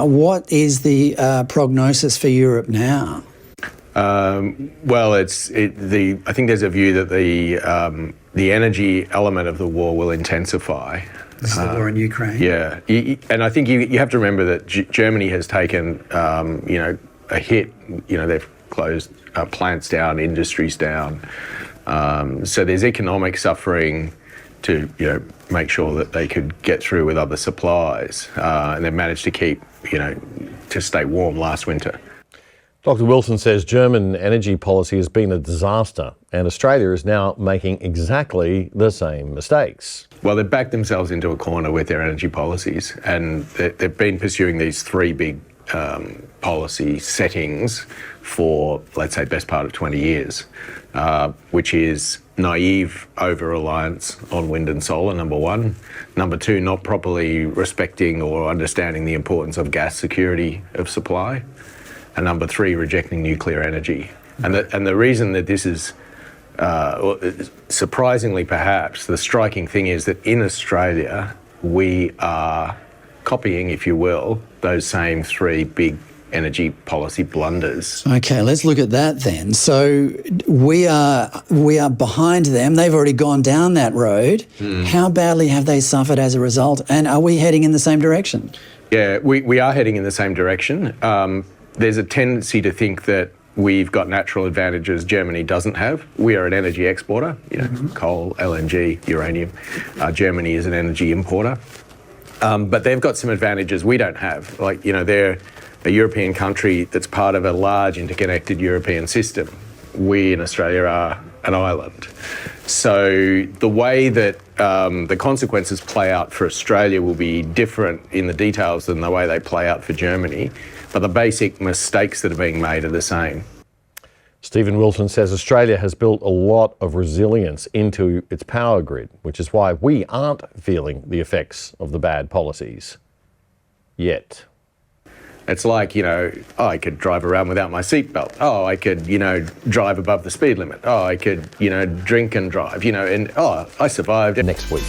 What is the prognosis for Europe now? Well, I think there's a view that the energy element of the war will intensify. This is the war in Ukraine. Yeah, and I think you have to remember that Germany has taken a hit. They've closed plants down, industries down. So there's economic suffering to make sure that they could get through with other supplies, and they've managed to keep to stay warm last winter. Dr. Wilson says German energy policy has been a disaster and Australia is now making exactly the same mistakes. Well, they've backed themselves into a corner with their energy policies, and they've been pursuing these three big policy settings for, let's say, best part of 20 years, which is naive over-reliance on wind and solar, number one. Number two, not properly respecting or understanding the importance of gas security of supply. And number three, rejecting nuclear energy. And the reason that this is, surprisingly perhaps, the striking thing is that in Australia, we are copying, if you will, those same three big energy policy blunders. Okay, let's look at that then. So we are behind them. They've already gone down that road. How badly have they suffered as a result? And are we heading in the same direction? Yeah, we are heading in the same direction. There's a tendency to think that we've got natural advantages Germany doesn't have. We are an energy exporter, coal, LNG, uranium. Germany is an energy importer. But they've got some advantages we don't have. Like, they're a European country that's part of a large interconnected European system. We in Australia are an island. So the way that the consequences play out for Australia will be different in the details than the way they play out for Germany. But the basic mistakes that are being made are the same. Stephen Wilson says Australia has built a lot of resilience into its power grid, which is why we aren't feeling the effects of the bad policies yet. It's like, I could drive around without my seatbelt. Oh, I could, drive above the speed limit. Oh, I could, drink and drive, and I survived. Next week.